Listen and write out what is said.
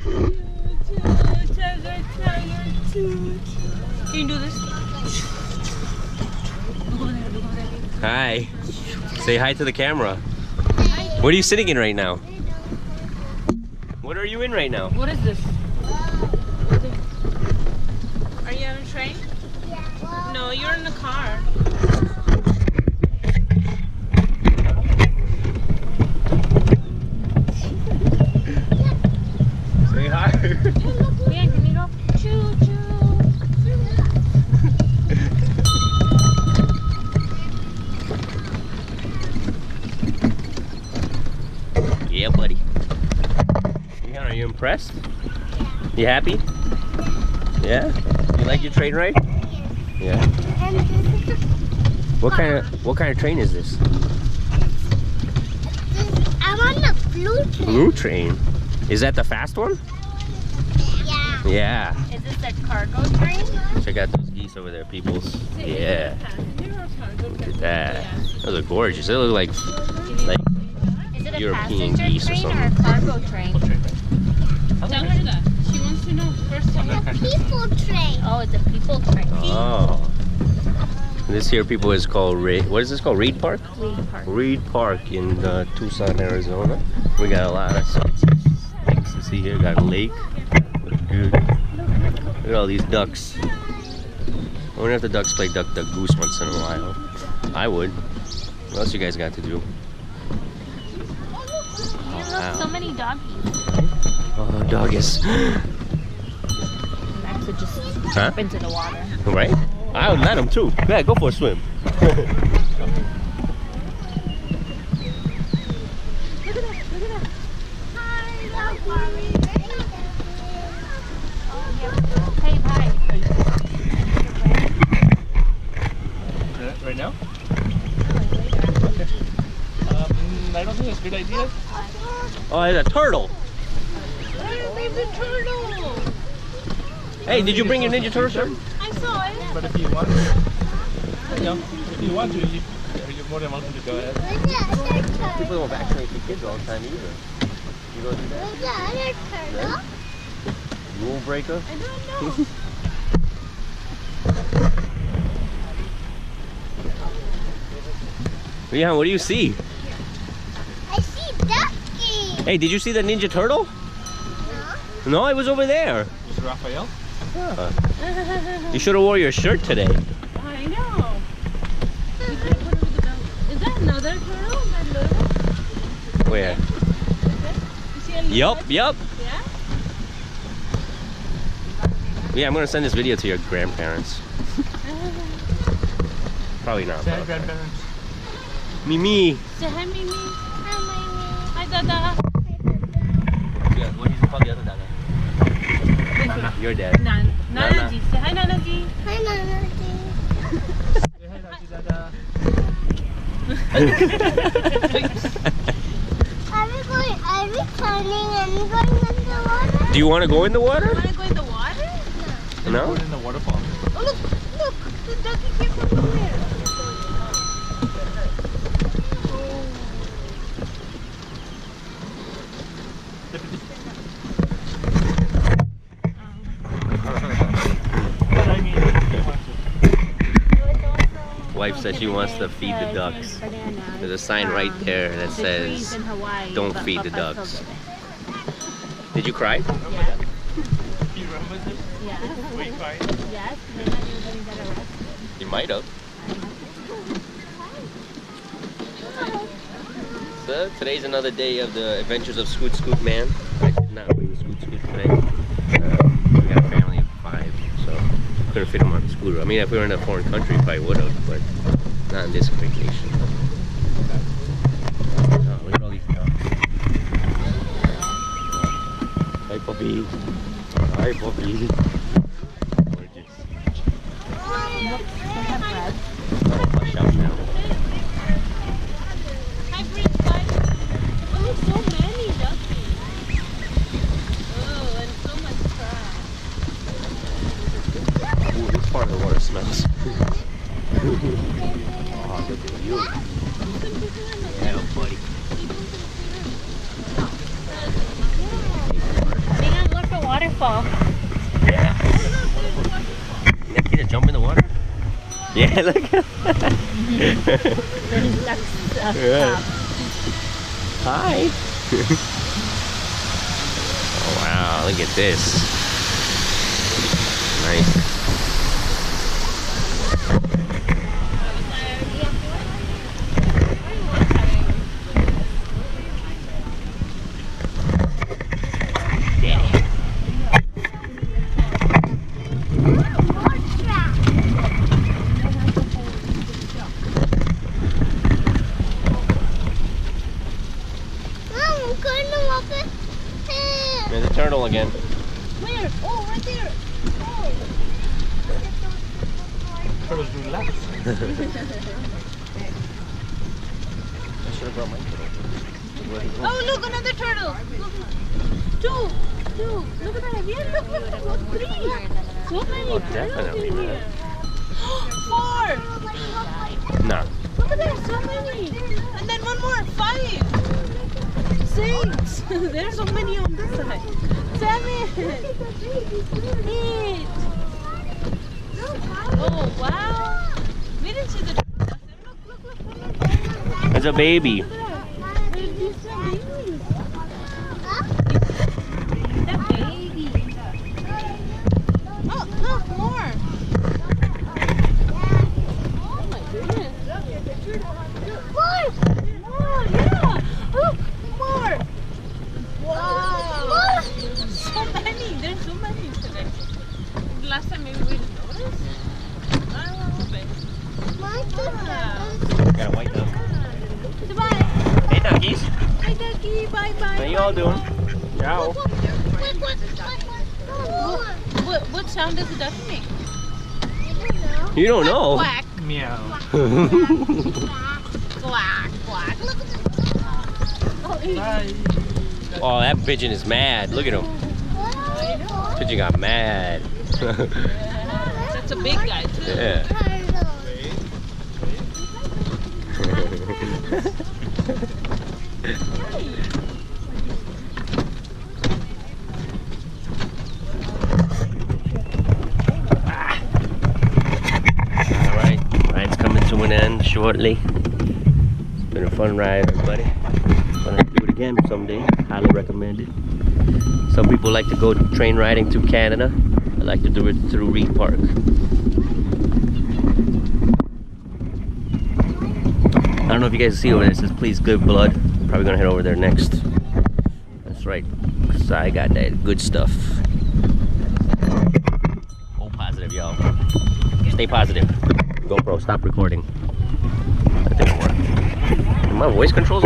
Can you do this? Hi. Say hi to the camera. What are you sitting in right now? What are you in right now? What is this? Are you on a train? Yeah. No, you're in the car. Say hi. Yeah, can you go? Choo choo. Yeah, buddy. Yeah, are you impressed? You happy? Yeah? You like your train ride? Yeah. What kind of train is this? I'm on the blue train. Blue train. Is that the fast one? Yeah. Yeah. Is this a cargo train? Check out those geese over there, peoples. Yeah. Look at that. Those are gorgeous. They look like Is it a European passenger geese or train or a something. cargo train? Tell her that. She wants to know first. It's a people train. Oh, it's a people train. Oh. This here, people, is called what is this called? Reid Park? Reid Park. Reid Park in Tucson, Arizona. We got a lot of things to see here. Got a lake. Looks good. Look at all these ducks. I wonder if the ducks play duck, duck, goose once in a while. I would. What else you guys got to do? Look, so many doggies. Oh, doggies. Max would just Huh? jump into the water. Right? I would let them too. Yeah, go for a swim. Look at that, look at that. Hi, mommy. Hey, hi. Right now? I don't think it's a good idea. Oh, there's a turtle. There's a turtle. Hey, did you bring your Ninja Turtle shirt? I saw it. But if you want, you know, if you want to, you're more than welcome to go ahead. Where's the other turtle? People don't vaccinate their kids all the time either. You go do that? Where's the other turtle? Rule breaker? I don't know. Yeah, what do you see? I see ducky. Hey, did you see the Ninja Turtle? No. No, it was over there. Is it Raphael? Yeah. You should have wore your shirt today. I know. Is that another turtle? That little? Where? You see a little Yup, one? yup. Yeah? Yeah, I'm gonna send this video to your grandparents. Probably not. Say hi, but- grandparents. Mimi. Say hi, Mimi. Hi, mommy. Hi, Dada. Yeah, what do you call the other dada? Your dad. Nana G. Say hi, Nana G. Hi, Nana. Say hi, Nati Dada. Are we turning and going in the water? Do you want to go in the water? Want to go in the water? No? Put it in the waterfall. Oh, look. The ducky came from there. But I mean, if you want to. Wife says she wants to feed the ducks. There's a sign right there that says, "Don't feed the ducks." Did you cry? You remember this? Yeah. Were you crying? Yes. Then I knew that he got arrested. You might have. So today's another day of the adventures of Scoot Scoot Man. I did not bring Scoot Scoot today. We got a family of 5, so couldn't fit him on the scooter. I mean, if we were in a foreign country, probably would have, but not on this vacation. Oh, look at all these ducks. Hi, puppy. Hi, puppy. Gorgeous. They have bread. Oh, hush out now. Hi, Prince. Bye. Oh, so many duckies. Oh, and so much trash. Ooh, this part of the water smells. Oh, look at you. Yeah, buddy. Vengan, waterfall. Yeah. That kid jump in the water? Yeah, look at yeah. Hi. Oh wow, look at this. Nice. There's a turtle again. Where? Oh, right there. Turtles do laps. I should have brought my turtle. Oh, look, another turtle. Look. Two. Look at that. Yeah, look. Three. So many Oh, turtles definitely, in man. here. Four. Nah. Look at that, so many. And then one more. 5. 6. There's so many on this side. 7. 8. Oh, wow. We didn't see the turtle. Look. There's a baby. Look at that. These are babies. That baby. Oh, look, more. Oh my goodness. More, yeah. Look, more. Wow. So many. There's so many today. Last time maybe we didn't notice. I don't know. Got a white duck. Goodbye. Hey duckies. Hi, Ducky. Bye. How you all doing? Ciao. What sound does a duck make? You don't know? Quack. Meow. Quack. Look at this. Bye. Oh, that pigeon is mad. Look at him. Pigeon got mad. That's a big guy too. Yeah. Alright, ride's coming to an end shortly. It's been a fun ride, everybody. Gonna do it again someday. Highly recommend it. Some people like to go train riding to Canada. I like to do it through Reid Park. I don't know if you guys see over there, it says please give blood. Probably gonna head over there next. That's right, because I got that good stuff. Oh, positive, y'all. Stay positive. GoPro, stop recording. That didn't work. My voice controls